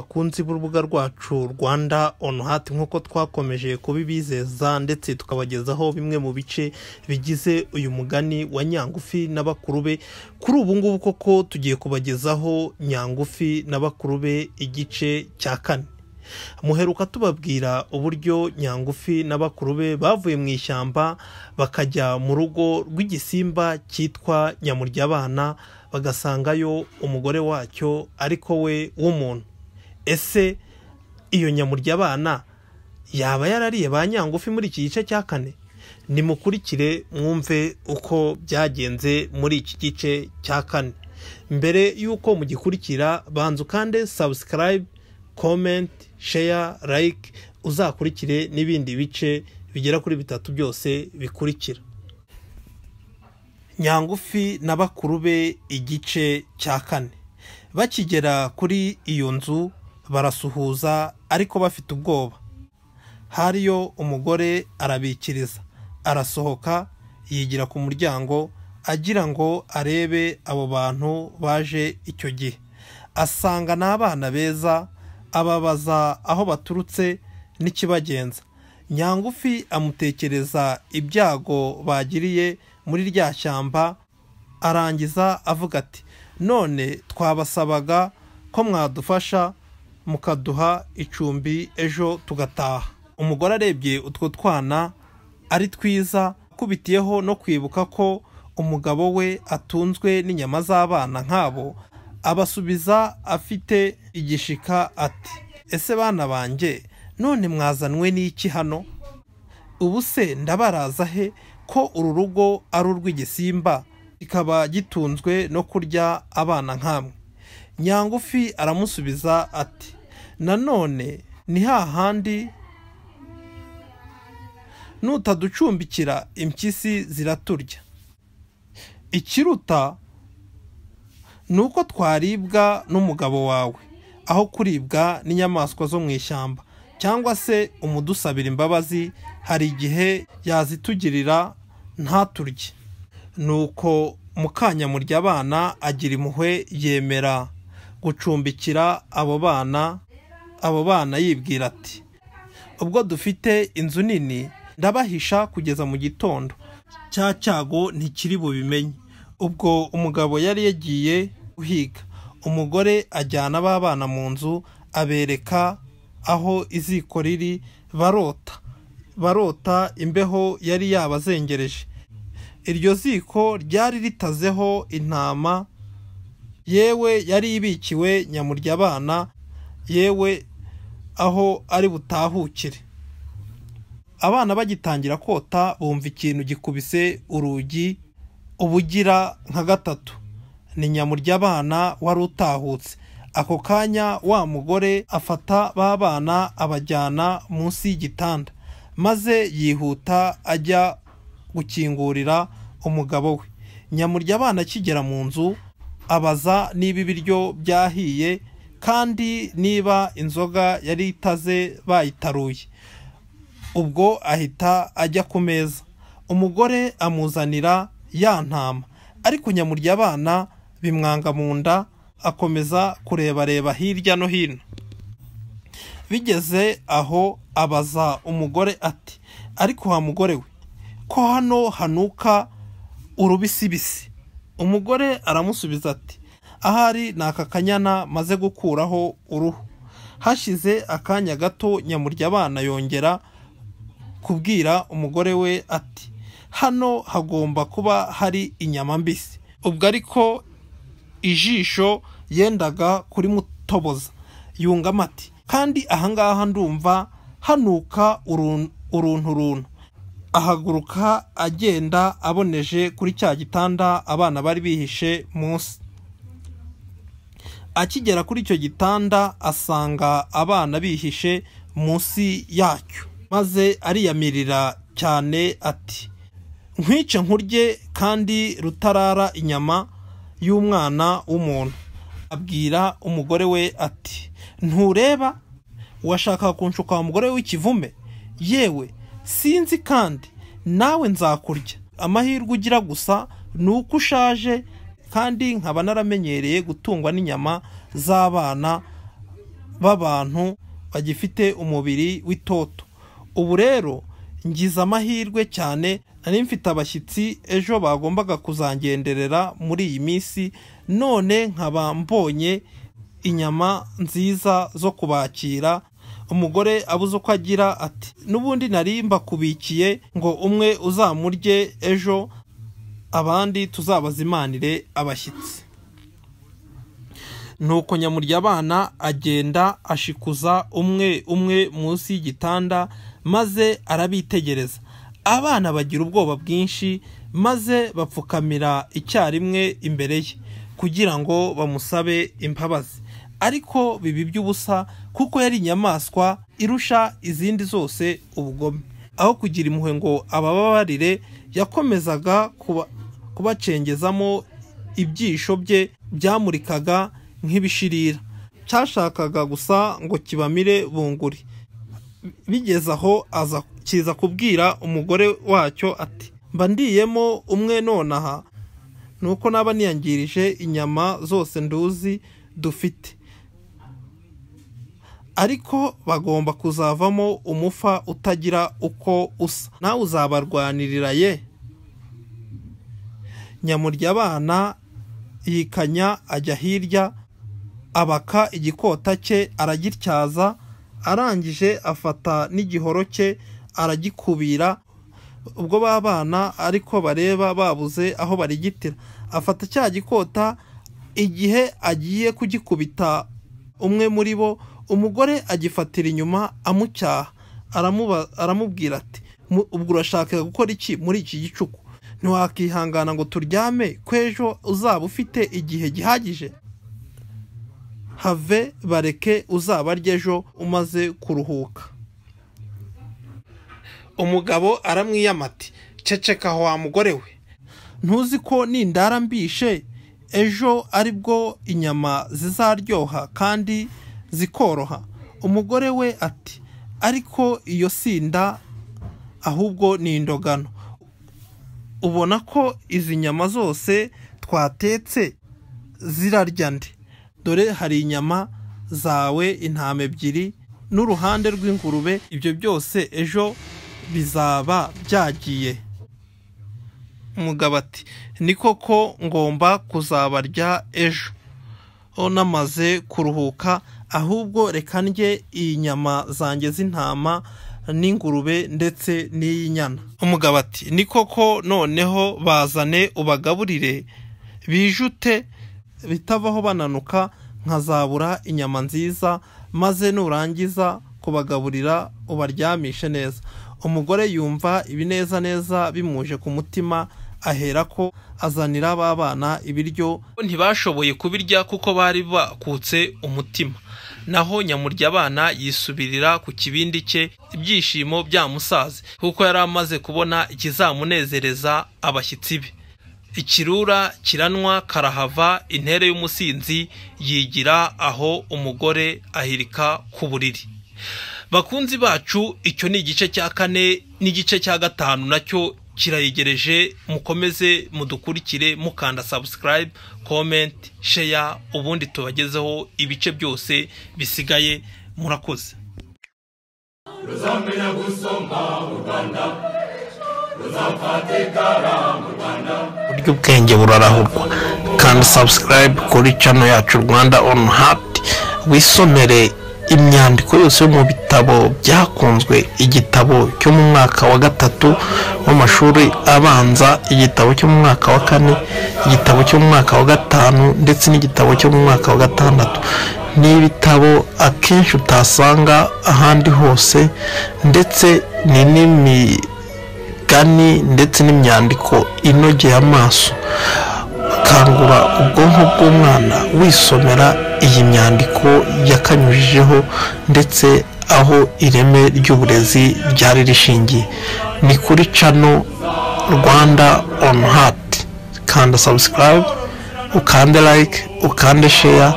Bakunzi b'urubuga rwacu Rwanda on Heart nkuko twakomeje kubibizeza ndetse tukabagezaho bimwe mu bice bigize uyu mugani wa Nyangufi na Bakuru be. Kuri ubu ngubu koko tugiye kubagezaho Nyangufi na Bakuru be igice cya 4. Muheruka tubabwira uburyo Nyangufi na Bakuru be bavuye mu ishyamba bakajya mu rugo rw'igisimba cyitwa Nyamuryabana, bagasangayo umugore wacyo ariko we w'umuntu. Ese iyo Nyamuryabana yaba yarariye ba Nyangufi muri iki gice cya 4? Nimukurikire mwumve uko byagenze muri iki gice cya 4. Mbere yuko mugikurikira banzu kandi subscribe, comment, share, like, uzakurikire n'ibindi bice bigera kuri 3 byose bikurikira. Nyangufi na Bakuru be igice cya 4. Bakigera kuri iyo nzu barasuhuza ariko bafite ubwoba. Hariyo umugore arabikiriza, arasohoka yigira ku muryango agira ngo arebe abo bantu baje icyo gihe. Asanga n'abana beza, ababaza aho baturutse n'ikibagenza. Nyangufi amutekereza ibyago bagiriye muri rya shyamba, arangiza avuga ati, none twabasabaga ko mwadufasha mukaduha icumbi ejo tugataha. Umugore arebye utwo twana ari twiza, kubitiyeho no kwibuka ko umugabo we atunzwe n'inyama z'abana nk'abo, abasubiza afite igishika ati, ese bana banjye none mwazanwe n'iki hano? Ubu se ndabaraza he ko uru rugo ari urw'igisimba kikaba gitunzwe no kurya abana nkamwe? Nyangufi aramusubiza ati, nanone ni hahandi nutaducumbikira impyisi ziraturya. Ikiruta nuko twaribwa n'umugabo wawe aho kuribwa n'inyamaswa zo mu ishyamba, cyangwa se umudusabira imbabazi, hari igihe yazitugirira ntaturye. Nuko Mukanyamuryabana agira impuhwe, yemera gucumbikira abo bana yibwira ati, ubwo dufite inzu nini ndabahisha kugeza mu gitondo, cya cyago ntikiri bubimenye. Ubwo umugabo yari yagiye guhiga, umugore ajyana babana mu nzu abereka aho iziko riri, barota imbeho yari yabazengereje. Iryo ziko ryari ritazeho intama, yewe yari ibikiwe Nyamuryabana, yewe aho ari butahukire. Abana bagitangira kota bumva ikintu gikubise urugi ubugira nka 3. Ni Nyamuryabana wari utahutse. Ako kanya wa mugore afata babana abajyana munsi y'igitanda, maze yihuta ajya gukingurira umugabo we. Nyamuryabana akigera mu nzu abaza niba ibiryo byahiye kandi niba inzoga yari itaze bayitaruye. Ubwo ahita ajya ku meza, umugore amuzanira ya ntama, ariko Nyamuryabana bimwanga mu nda, akomeza kureba hirya no hino. Bigeze aho abaza umugore ati, ariko wa mugore we, ko hano hanuka urubisibisi? Umugore aramusubiza ati, ahari ni aka kanyana maze gukuraho uruhu. Hashize akanya gato Nyamuryabana yongera kubwira umugore we ati, hano hagomba kuba hari inyama mbisi. Ubwo ariko ijisho yendaga kuri mutoboza, yungama ati, kandi ahangaha ndumva hanuka uruntu. Ahaguruka agenda aboneje kuri cya gitanda abana bari bihishe munsi. Akigera kuri icyo gitanda asanga abana bihishe munsi yacyo, maze ariyamirira cyane ati, nkwice nkurye kandi rutarara inyama y'umwana w'umuntu. Abwira umugore we ati, ntureba washaka kunshuka wa mugore w'ikivume? Yewe sinzi kandi nawe nzakurya. Amahirwe ugira gusa nuko ushaje kandi nkaba naramenyereye gutungwa n'inyama z'abana b'abantu bagifite umubiri w'itoto. Ubu rero ngize amahirwe cyane, nari mfite abashyitsi ejo bagombaga kuzangenderera muri iyi minsi, none nkaba mbonye inyama nziza zo kubakira. Umugore abuze uko agira ati n'ubundi nari mbakubikiye ngo umwe uzamurye ejo, abandi tuzabazimanire abashyitsi. Nuko Nyamuryabana agenda ashikuza umwe umwe munsi y'igitanda, maze arabitegereza. Abana bagira ubwoba bwinshi, maze bapfukamira icyarimwe imbere ye kugira ngo bamusabe imbabazi. Ariko bibi by'ubusa, kuko yari inyamaswa irusha izindi zose ubugome. Aho kugira impuhwe ngo abababarire, yakomezaga kubacengezamo ibyisho bye byamurikaga nk'ibishirira. Cyashakaga gusa ngo kibamire bunguri. Bigeze aho kiza kubwira umugore wacyo ati mba ndiyemo umwe nonaha, nuko naba niyangirije inyama zose nduzi dufite, ariko bagomba kuzavamo umufa utagira uko usa. Nawe uzabarwanirira ye? Nyamuryabana yikanya ajya hirya, abaka igikota cye aragityaza, arangije afata n'igihoro cye aragikubira. Ubwo babana ariko bareba babuze aho barigitira, afata cya gikota. Igihe agiye kugikubita umwe muri bo, umugore agifatira inyuma amucyaha, aramubwira ati ubwo urashaka gukora iki muri iki gicuku? Ntiwakihangana ngo turyame ko ejo uzaba ufite igihe gihagije? Have bareke uzabarye ejo umaze kuruhuka. Umugabo aramwiyama ati ceceka wa mugore we, ntuzi ko nindara mbishe ejo aribwo inyama zizaryoha kandi zikoroha? Umugore we ati ariko iyo sinda ahubwo ni indogano. Ubona ko izi nyama zose twatetse zirarya nde? Dore hari inyama zawe intama ebyiri n'uruhande rw'ingurube, ibyo byose ejo bizaba byagiye. Umugabo ati ni koko ngomba kuzabarya ejo namaze kuruhuka, ahubwo reka ndye iyi nyama zanjye z'intama n'ingurube ndetse n'iy'inyana. Umugabo ati ni koko noneho bazane ubagaburire bijute, bitavaho bananuka nkazabura inyama nziza, maze nurangiza kubagaburira ubaryamishe neza. Umugore yumva ibi neza neza bimuje ku mutima, ahera ko azanira babana ibiryo. Ntibashoboye kubirya kuko bari bakutse umutima. Naho Nyamuryabana yisubirira ku kibindi cye, ibyishimo byamusaze, kuko yari amaze kubona ikizamunezereza abashyitsi be. Ikirura kiranwa karahava, intere y'umusinzi yigira aho umugore ahirika ku buriri. Bakunzi bacu, icyo ni igice cya 4, n'igice cya 5 nacyo kirayegereje. Mukomeze mudukurikire mukanda subscribe, comment, share, ubundi tubagezeho ibice byose bisigaye. Murakoze. Ruzamenya gusoma mu Rwanda, ruzafatikara mu Rwanda, buryo ubwenge burarahurwa. Kandi subscribe kuri channel yacu Rwanda on Heart, wisomere imyandiko yose mu bitabo byakunzwe. Igitabo cyo mu mwaka wa 3 w'amashuri abanza, igitabo cyo mu mwaka wa 4, igitabo cyo mu mwaka wa 5 ndetse n'igitabo cyo mu mwaka wa 6. Ni ibitabo akenshi utasanga ahandi hose, ndetse ni n'imigani ndetse n'imyandiko inogeye amaso. Kangura ubwonko bw'umwana wisomera iyi myandiko yakanyujijeho, ndetse aho ireme ry'uburezi ryari rishingiye. Ni kuri channel Rwanda on Heart. Kanda subscribe, ukande like, ukande share.